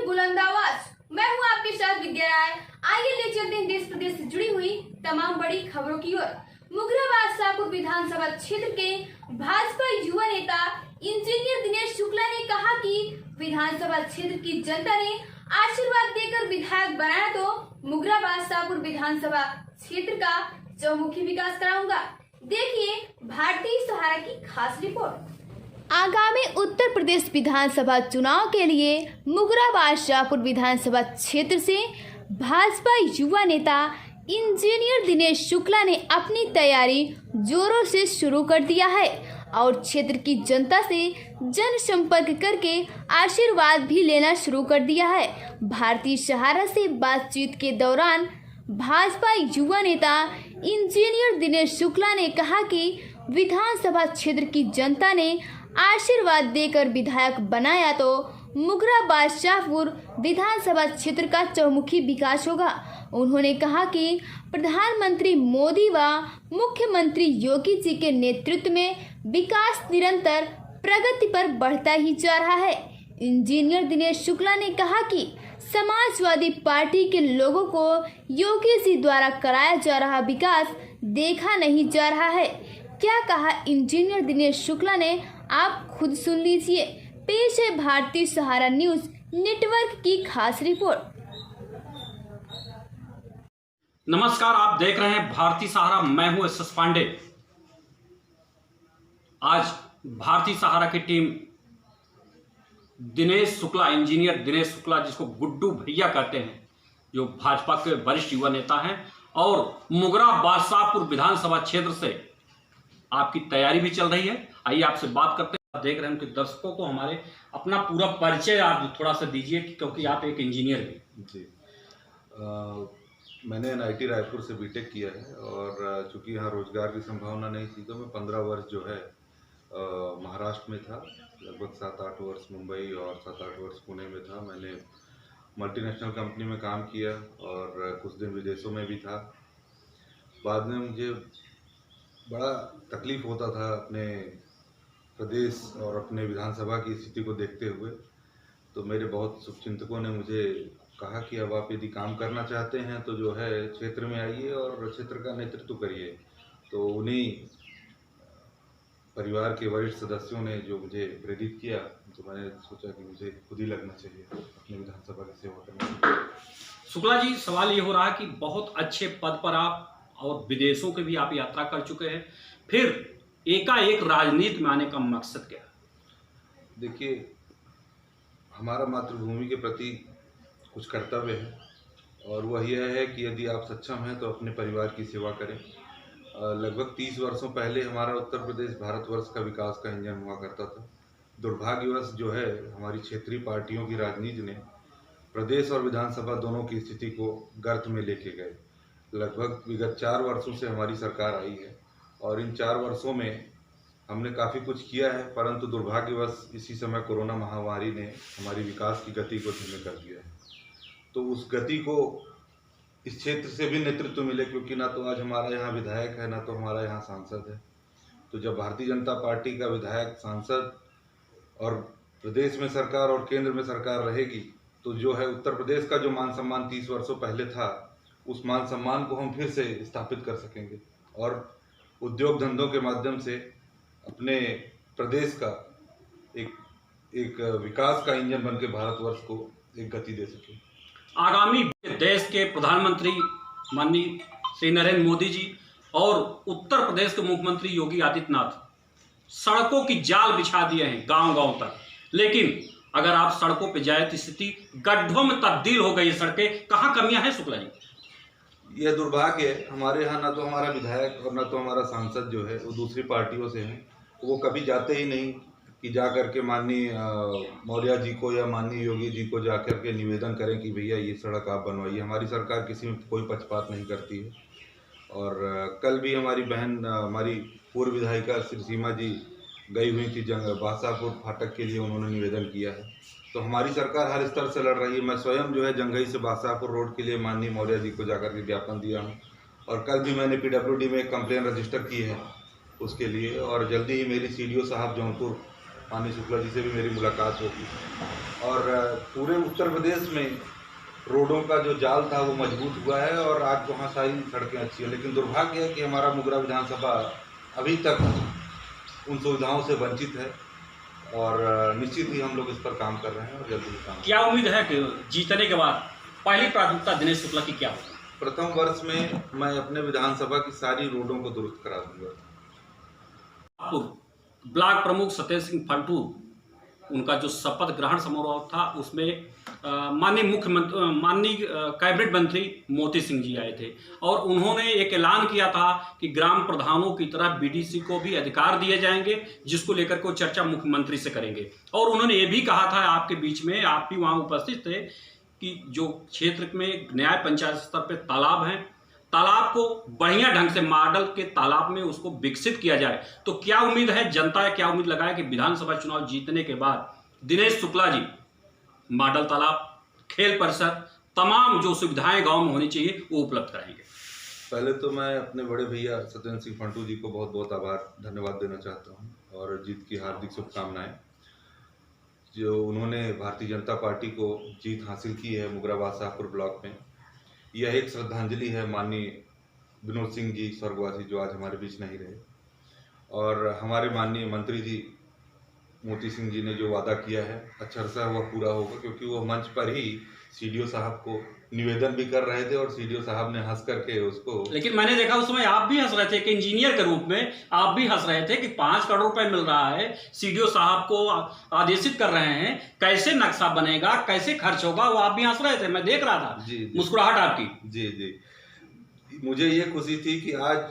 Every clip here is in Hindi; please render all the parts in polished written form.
बुलंद आवाज। मैं हूं आपके साथ विद्या राय। आइए ले चलते हैं देश प्रदेश से जुड़ी हुई तमाम बड़ी खबरों की ओर। मुगराबाद शाहपुर विधानसभा क्षेत्र के भाजपा युवा नेता इंजीनियर दिनेश शुक्ला ने कहा कि विधानसभा क्षेत्र की जनता ने आशीर्वाद देकर विधायक बनाया तो मुगराबाद शाहपुर विधानसभा क्षेत्र का चौमुखी विकास कराऊंगा। देखिए भारतीय सहारा की खास रिपोर्ट। आगामी उत्तर प्रदेश विधानसभा चुनाव के लिए मुगराबाद शाहपुर विधानसभा क्षेत्र से भाजपा युवा नेता इंजीनियर दिनेश शुक्ला ने अपनी तैयारी जोरों से शुरू कर दिया है और क्षेत्र की जनता से जनसंपर्क करके आशीर्वाद भी लेना शुरू कर दिया है। भारतीय सहारा से बातचीत के दौरान भाजपा युवा नेता इंजीनियर दिनेश शुक्ला ने कहा कि विधानसभा क्षेत्र की जनता ने आशीर्वाद देकर विधायक बनाया तो मुगराबाद शाहपुर विधानसभा क्षेत्र का चौमुखी विकास होगा। उन्होंने कहा कि प्रधानमंत्री मोदी व मुख्यमंत्री योगी जी के नेतृत्व में विकास निरंतर प्रगति पर बढ़ता ही जा रहा है। इंजीनियर दिनेश शुक्ला ने कहा कि समाजवादी पार्टी के लोगों को योगी जी द्वारा कराया जा रहा विकास देखा नहीं जा रहा है। क्या कहा इंजीनियर दिनेश शुक्ला ने, आप खुद सुन लीजिए। पेश है भारतीय सहारा न्यूज नेटवर्क की खास रिपोर्ट। नमस्कार, आप देख रहे हैं भारतीय सहारा। मैं हूं एस पांडे। आज भारतीय सहारा की टीम दिनेश शुक्ला, इंजीनियर दिनेश शुक्ला, जिसको गुड्डू भैया कहते हैं, जो भाजपा के वरिष्ठ युवा नेता हैं और मुगराबाद शाहपुर विधानसभा क्षेत्र से आपकी तैयारी भी चल रही है। आइए आपसे बात करते हैं। देख रहे हैं कि दर्शकों को हमारे अपना पूरा परिचय आप थोड़ा सा दीजिए, क्योंकि आप एक इंजीनियर हैं। जी, मैंने NIT रायपुर से बीटेक किया है और चूंकि यहाँ रोजगार की संभावना नहीं थी तो मैं 15 वर्ष जो है महाराष्ट्र में था। लगभग 7-8 वर्ष मुंबई और 7-8 वर्ष पुणे में था। मैंने मल्टीनेशनल कंपनी में काम किया और कुछ दिन विदेशों में भी था। बाद में मुझे बड़ा तकलीफ होता था अपने प्रदेश और अपने विधानसभा की स्थिति को देखते हुए। तो मेरे बहुत शुभचिंतकों ने मुझे कहा कि अब आप यदि काम करना चाहते हैं तो जो है क्षेत्र में आइए और क्षेत्र का नेतृत्व करिए। तो उन्हीं परिवार के वरिष्ठ सदस्यों ने जो मुझे प्रेरित किया, तो मैंने सोचा कि मुझे खुद ही लगना चाहिए अपने विधानसभा की सेवा करने। शुक्ला जी, सवाल ये हो रहा है कि बहुत अच्छे पद पर आप और विदेशों के भी आप यात्रा कर चुके हैं, फिर एकाएक राजनीति में आने का मकसद क्या है? देखिए, हमारा मातृभूमि के प्रति कुछ कर्तव्य है और वह यह है कि यदि आप सक्षम हैं तो अपने परिवार की सेवा करें। लगभग 30 वर्षों पहले हमारा उत्तर प्रदेश भारतवर्ष का विकास का इंजन हुआ करता था। दुर्भाग्यवश जो है हमारी क्षेत्रीय पार्टियों की राजनीति ने प्रदेश और विधानसभा दोनों की स्थिति को गर्त में लेके गए। लगभग विगत 4 वर्षों से हमारी सरकार आई है और इन 4 वर्षों में हमने काफ़ी कुछ किया है, परंतु दुर्भाग्यवश इसी समय कोरोना महामारी ने हमारी विकास की गति को धीमे कर दिया है। तो उस गति को इस क्षेत्र से भी नेतृत्व मिले, क्योंकि ना तो आज हमारा यहाँ विधायक है, ना तो हमारा यहाँ सांसद है। तो जब भारतीय जनता पार्टी का विधायक, सांसद और प्रदेश में सरकार और केंद्र में सरकार रहेगी, तो जो है उत्तर प्रदेश का जो मान सम्मान 30 वर्षों पहले था, उस मान सम्मान को हम फिर से स्थापित कर सकेंगे और उद्योग धंधों के माध्यम से अपने प्रदेश का एक विकास का इंजन बन के भारतवर्ष को एक गति दे सके। आगामी देश के प्रधानमंत्री माननीय श्री नरेंद्र मोदी जी और उत्तर प्रदेश के मुख्यमंत्री योगी आदित्यनाथ सड़कों की जाल बिछा दिए हैं गांव-गांव तक, लेकिन अगर आप सड़कों पर जाए तो स्थिति गड्ढों में तब्दील हो गई। सड़कें कहाँ कमियां हैं शुक्ला जी? यह दुर्भाग्य है। हमारे यहाँ ना तो हमारा विधायक और ना तो हमारा सांसद जो है वो दूसरी पार्टियों से हैं। वो कभी जाते ही नहीं कि जा कर के माननीय मौर्य जी को या माननीय योगी जी को जा कर के निवेदन करें कि भैया ये सड़क आप बनवाइए। हमारी सरकार किसी में कोई पक्षपात नहीं करती है। और कल भी हमारी बहन, हमारी पूर्व विधायिका श्री सीमा जी गई हुई थी बादशाहपुर फाटक के लिए, उन्होंने निवेदन किया है। तो हमारी सरकार हर स्तर से लड़ रही है। मैं स्वयं जो है जंघई से बादशाहपुर रोड के लिए माननीय मौर्य जी को जाकर के ज्ञापन दिया हूँ और कल भी मैंने PWD में एक कंप्लेन रजिस्टर की है उसके लिए। और जल्दी ही मेरी CDO साहब जौनपुर माननीय शुक्ला जी से भी मेरी मुलाकात होगी। और पूरे उत्तर प्रदेश में रोडों का जो जाल था वो मजबूत हुआ है और आज वहाँ सारी सड़कें अच्छी हैं, लेकिन दुर्भाग्य है कि हमारा मुगरा विधानसभा अभी तक उन सुविधाओं से वंचित है और निश्चित ही हम लोग इस पर काम कर रहे हैं और जल्दी ही काम। क्या उम्मीद है कि जीतने के बाद पहली प्राथमिकता दिनेश शुक्ला की क्या होगी? प्रथम वर्ष में मैं अपने विधानसभा की सारी रोडों को दुरुस्त करा दूंगा। ब्लॉक प्रमुख सतेज सिंह फंटू, उनका जो शपथ ग्रहण समारोह था उसमें माननीय कैबिनेट मंत्री मोती सिंह जी आए थे और उन्होंने एक ऐलान किया था कि ग्राम प्रधानों की तरह बीडीसी को भी अधिकार दिए जाएंगे, जिसको लेकर को चर्चा मुख्यमंत्री से करेंगे। और उन्होंने ये भी कहा था आपके बीच में, आप भी वहाँ उपस्थित थे, कि जो क्षेत्र में न्याय पंचायत स्तर पे तालाब हैं, तालाब को बढ़िया ढंग से मॉडल के तालाब में उसको विकसित किया जाए। तो क्या उम्मीद है, जनता क्या उम्मीद लगाए कि विधानसभा चुनाव जीतने के बाद दिनेश शुक्ला जी मॉडल तालाब, खेल परिसर, तमाम जो सुविधाएं गांव में होनी चाहिए वो उपलब्ध कराएंगे? पहले तो मैं अपने बड़े भैया सत्येंद्र सिंह फंटू जी को बहुत बहुत धन्यवाद देना चाहता हूं और जीत की हार्दिक शुभकामनाएं। जो उन्होंने भारतीय जनता पार्टी को जीत हासिल की है मुगरा बादशाहपुर ब्लॉक में, यह एक श्रद्धांजलि है माननीय विनोद सिंह जी स्वर्गवासी जो आज हमारे बीच नहीं रहे, और हमारे माननीय मंत्री जी मोती सिंह जी ने जो वादा किया है अक्षरशः वह पूरा होगा, क्योंकि वो मंच पर ही सीडीओ साहब को निवेदन भी कर रहे थे और सीडीओ साहब ने हंस करके उसको, लेकिन मैंने देखा उस समय आप भी हंस रहे थे कि इंजीनियर के रूप में आप भी हंस रहे थे कि 5 करोड़ रुपए मिल रहा है, सीडीओ साहब को आदेशित कर रहे हैं, कैसे नक्शा बनेगा, कैसे खर्च होगा, वो आप भी हंस रहे थे, मैं देख रहा था मुस्कुराहट आपकी। जी जी, मुझे ये खुशी थी कि आज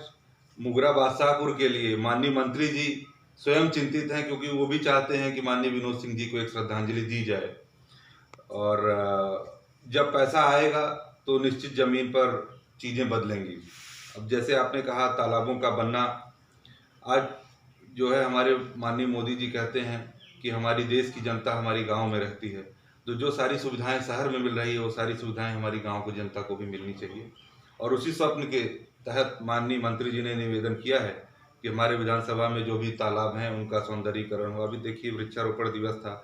मुगरा बादशाहपुर के लिए माननीय मंत्री जी स्वयं चिंतित हैं, क्योंकि वो भी चाहते हैं कि माननीय विनोद सिंह जी को एक श्रद्धांजलि दी जाए। और जब पैसा आएगा तो निश्चित जमीन पर चीज़ें बदलेंगी। अब जैसे आपने कहा तालाबों का बनना, आज जो है हमारे माननीय मोदी जी कहते हैं कि हमारी देश की जनता हमारी गांव में रहती है, तो जो सारी सुविधाएं शहर में मिल रही है वो सारी सुविधाएं हमारी गांव की जनता को भी मिलनी चाहिए। और उसी स्वप्न के तहत माननीय मंत्री जी ने निवेदन किया है कि हमारे विधानसभा में जो भी तालाब हैं उनका सौंदर्यीकरण हो। अभी देखिए वृक्षारोपण दिवस था,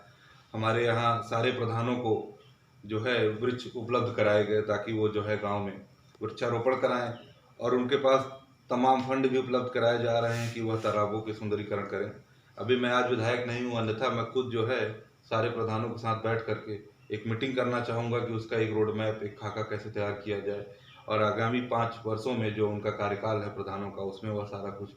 हमारे यहाँ सारे प्रधानों को जो है वृक्ष उपलब्ध कराए गए ताकि वो जो है गांव में वृक्षारोपण कराएं, और उनके पास तमाम फंड भी उपलब्ध कराए जा रहे हैं कि वह तालाबों के सौंदर्यीकरण करें। अभी मैं आज विधायक नहीं हूँ, अन्यथा मैं खुद जो है सारे प्रधानों के साथ बैठ करके एक मीटिंग करना चाहूँगा कि उसका एक रोड मैप, एक खाका कैसे तैयार किया जाए और आगामी 5 वर्षों में जो उनका कार्यकाल है प्रधानों का, उसमें वह सारा कुछ